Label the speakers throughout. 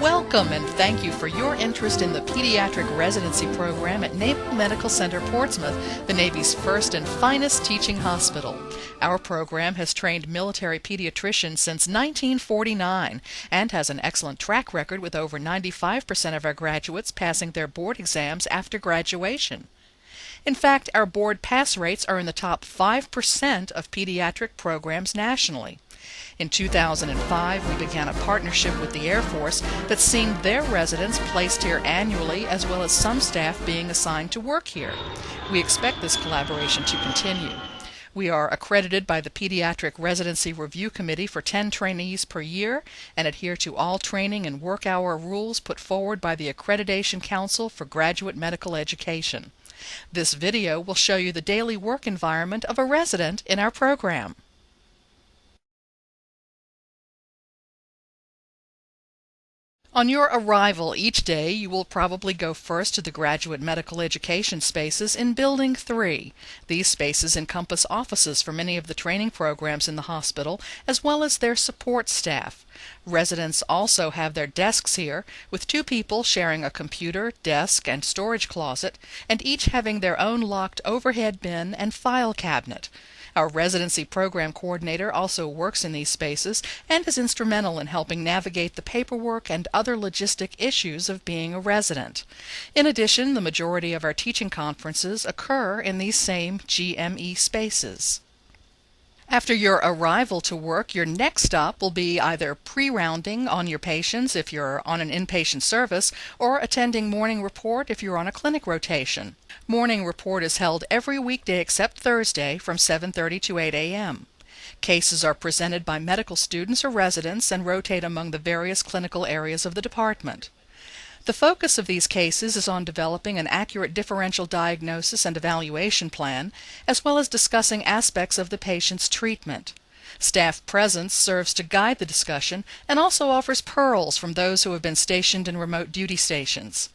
Speaker 1: Welcome and thank you for your interest in the Pediatric Residency program at Naval Medical Center, Portsmouth, the Navy's first and finest teaching hospital. Our program has trained military pediatricians since 1949 and has an excellent track record with over 95% of our graduates passing their board exams after graduation. In fact, our board pass rates are in the top 5% of pediatric programs nationally. In 2005, we began a partnership with the Air Force that's seen their residents placed here annually, as well as some staff being assigned to work here. We expect this collaboration to continue. We are accredited by the Pediatric Residency Review Committee for 10 trainees per year and adhere to all training and work hour rules put forward by the Accreditation Council for Graduate Medical Education. This video will show you the daily work environment of a resident in our program. On your arrival each day, you will probably go first to the graduate medical education spaces in Building 3. These spaces encompass offices for many of the training programs in the hospital, as well as their support staff. Residents also have their desks here, with 2 people sharing a computer, desk, and storage closet, and each having their own locked overhead bin and file cabinet. Our residency program coordinator also works in these spaces and is instrumental in helping navigate the paperwork and other logistic issues of being a resident. In addition, the majority of our teaching conferences occur in these same GME spaces. After your arrival to work, your next stop will be either pre-rounding on your patients if you're on an inpatient service, or attending morning report if you're on a clinic rotation. Morning report is held every weekday except Thursday from 7:30 to 8 a.m. Cases are presented by medical students or residents and rotate among the various clinical areas of the department. The focus of these cases is on developing an accurate differential diagnosis and evaluation plan, as well as discussing aspects of the patient's treatment. Staff presence serves to guide the discussion and also offers pearls from those who have been stationed in remote duty stations.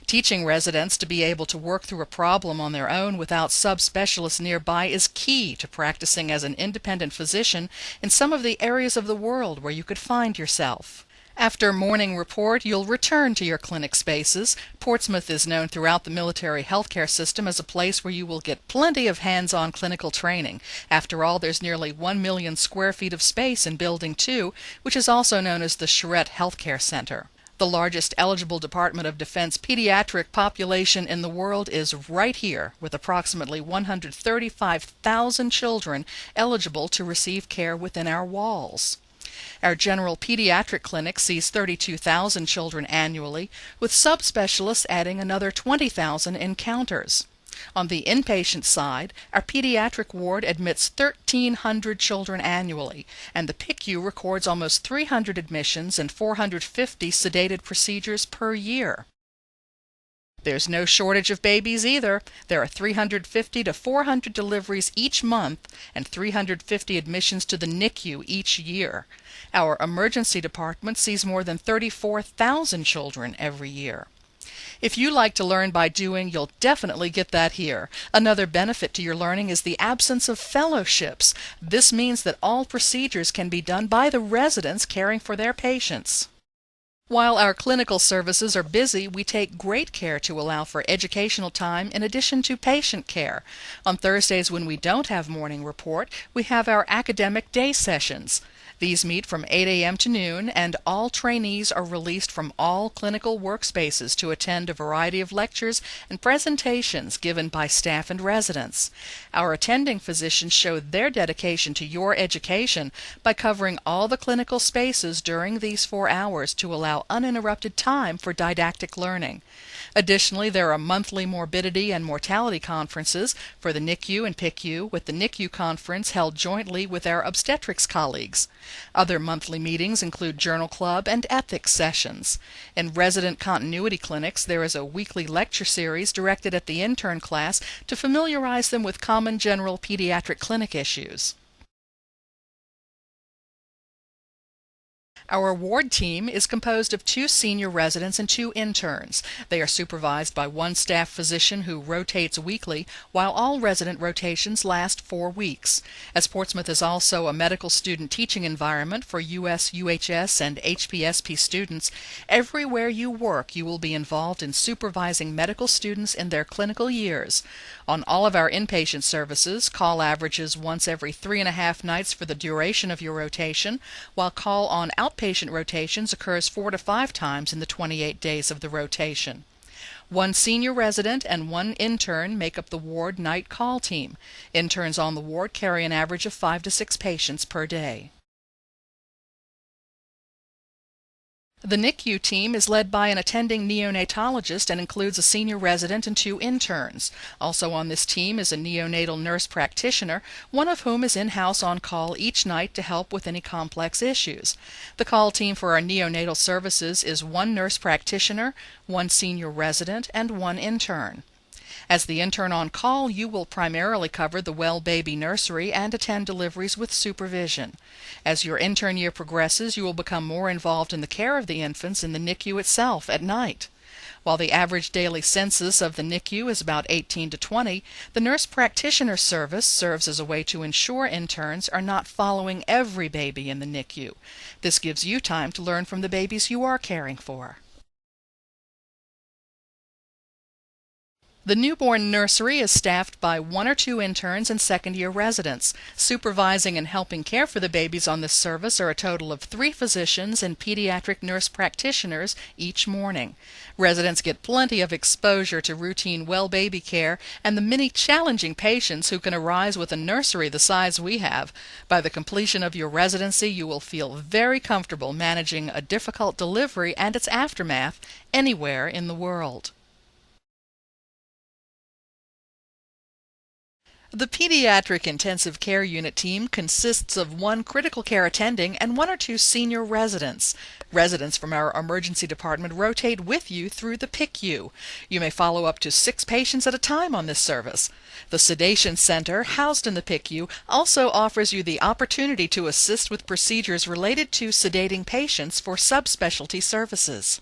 Speaker 1: Teaching residents to be able to work through a problem on their own without subspecialists nearby is key to practicing as an independent physician in some of the areas of the world where you could find yourself. After morning report, you'll return to your clinic spaces. Portsmouth is known throughout the military healthcare system as a place where you will get plenty of hands-on clinical training. After all, there's nearly 1 million square feet of space in Building 2, which is also known as the Charette Healthcare Center. The largest eligible Department of Defense pediatric population in the world is right here, with approximately 135,000 children eligible to receive care within our walls. Our general pediatric clinic sees 32,000 children annually, with subspecialists adding another 20,000 encounters. On the inpatient side, our pediatric ward admits 1,300 children annually, and the PICU records almost 300 admissions and 450 sedated procedures per year. There's no shortage of babies either. There are 350 to 400 deliveries each month and 350 admissions to the NICU each year. Our emergency department sees more than 34,000 children every year. If you like to learn by doing, you'll definitely get that here. Another benefit to your learning is the absence of fellowships. This means that all procedures can be done by the residents caring for their patients. While our clinical services are busy, we take great care to allow for educational time in addition to patient care. On Thursdays, when we don't have morning report, we have our academic day sessions. These meet from 8 a.m. to noon, and all trainees are released from all clinical workspaces to attend a variety of lectures and presentations given by staff and residents. Our attending physicians show their dedication to your education by covering all the clinical spaces during these 4 hours to allow uninterrupted time for didactic learning. Additionally, there are monthly morbidity and mortality conferences for the NICU and PICU, with the NICU conference held jointly with our obstetrics colleagues. Other monthly meetings include journal club and ethics sessions. In resident continuity clinics, there is a weekly lecture series directed at the intern class to familiarize them with common general pediatric clinic issues. Our ward team is composed of 2 senior residents and 2 interns. They are supervised by 1 staff physician who rotates weekly, while all resident rotations last 4 weeks. As Portsmouth is also a medical student teaching environment for US, UHS, and HPSP students, everywhere you work you will be involved in supervising medical students in their clinical years. On all of our inpatient services, call averages once every 3.5 nights for the duration of your rotation, while call on outpatient rotations occurs 4 to 5 times in the 28 days of the rotation. 1 senior resident and 1 intern make up the ward night call team. Interns on the ward carry an average of 5 to 6 patients per day. The NICU team is led by an attending neonatologist and includes a senior resident and 2 interns. Also on this team is a neonatal nurse practitioner, one of whom is in-house on call each night to help with any complex issues. The call team for our neonatal services is 1 nurse practitioner, 1 senior resident, and 1 intern. As the intern on call, you will primarily cover the well baby nursery and attend deliveries with supervision. As your intern year progresses, you will become more involved in the care of the infants in the NICU itself at night. While the average daily census of the NICU is about 18 to 20, the nurse practitioner service serves as a way to ensure interns are not following every baby in the NICU. This gives you time to learn from the babies you are caring for. The newborn nursery is staffed by 1 or 2 interns and second-year residents. Supervising and helping care for the babies on this service are a total of 3 physicians and pediatric nurse practitioners each morning. Residents get plenty of exposure to routine well baby care and the many challenging patients who can arise with a nursery the size we have. By the completion of your residency, you will feel very comfortable managing a difficult delivery and its aftermath anywhere in the world. The Pediatric Intensive Care Unit team consists of 1 critical care attending and 1 or 2 senior residents. Residents from our emergency department rotate with you through the PICU. You may follow up to 6 patients at a time on this service. The Sedation Center, housed in the PICU, also offers you the opportunity to assist with procedures related to sedating patients for subspecialty services.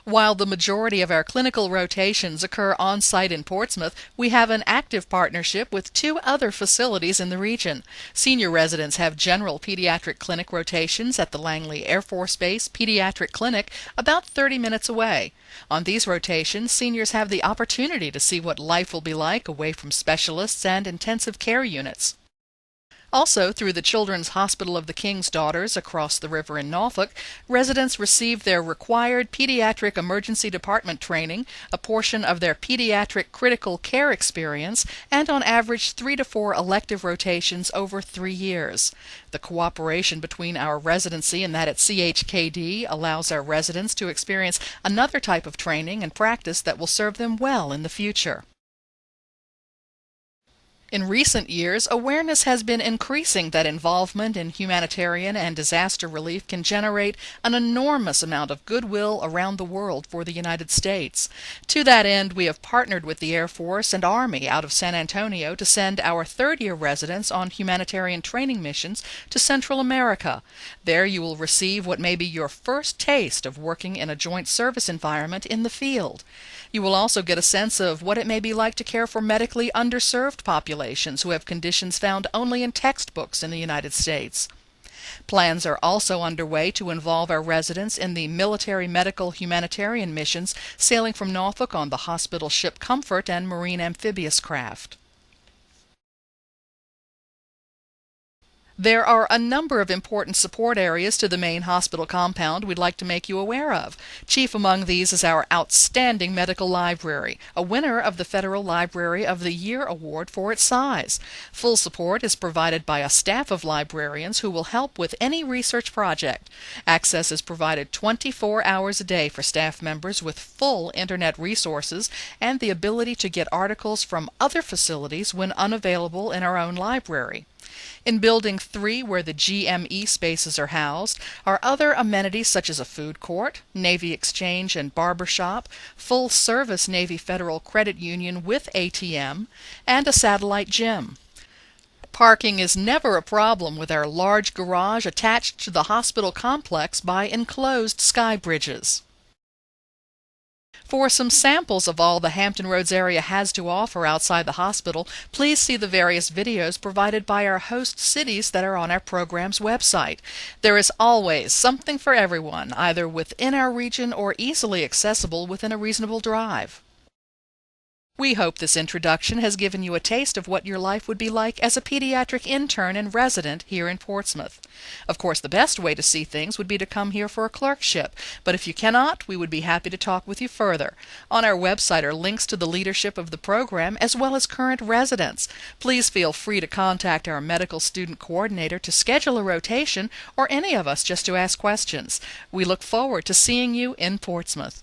Speaker 1: While the majority of our clinical rotations occur on-site in Portsmouth, we have an active partnership with 2 other facilities in the region. Senior residents have general pediatric clinic rotations at the Langley Air Force Base Pediatric Clinic about 30 minutes away. On these rotations, seniors have the opportunity to see what life will be like away from specialists and intensive care units. Also, through the Children's Hospital of the King's Daughters across the river in Norfolk, residents receive their required pediatric emergency department training, a portion of their pediatric critical care experience, and on average 3 to 4 elective rotations over 3 years. The cooperation between our residency and that at CHKD allows our residents to experience another type of training and practice that will serve them well in the future. In recent years, awareness has been increasing that involvement in humanitarian and disaster relief can generate an enormous amount of goodwill around the world for the United States. To that end, we have partnered with the Air Force and Army out of San Antonio to send our third-year residents on humanitarian training missions to Central America. There you will receive what may be your first taste of working in a joint service environment in the field. You will also get a sense of what it may be like to care for medically underserved populations who have conditions found only in textbooks in the United States. Plans are also underway to involve our residents in the military medical humanitarian missions sailing from Norfolk on the hospital ship Comfort and marine amphibious craft. There are a number of important support areas to the main hospital compound we'd like to make you aware of. Chief among these is our outstanding medical library, a winner of the Federal Library of the Year Award for its size. Full support is provided by a staff of librarians who will help with any research project. Access is provided 24 hours a day for staff members with full internet resources and the ability to get articles from other facilities when unavailable in our own library. In Building 3, where the GME spaces are housed, are other amenities such as a food court, Navy Exchange and barber shop, full-service Navy Federal Credit Union with ATM, and a satellite gym. Parking is never a problem with our large garage attached to the hospital complex by enclosed sky bridges. For some samples of all the Hampton Roads area has to offer outside the hospital, please see the various videos provided by our host cities that are on our program's website. There is always something for everyone, either within our region or easily accessible within a reasonable drive. We hope this introduction has given you a taste of what your life would be like as a pediatric intern and resident here in Portsmouth. Of course, the best way to see things would be to come here for a clerkship, but if you cannot, we would be happy to talk with you further. On our website are links to the leadership of the program as well as current residents. Please feel free to contact our medical student coordinator to schedule a rotation or any of us just to ask questions. We look forward to seeing you in Portsmouth.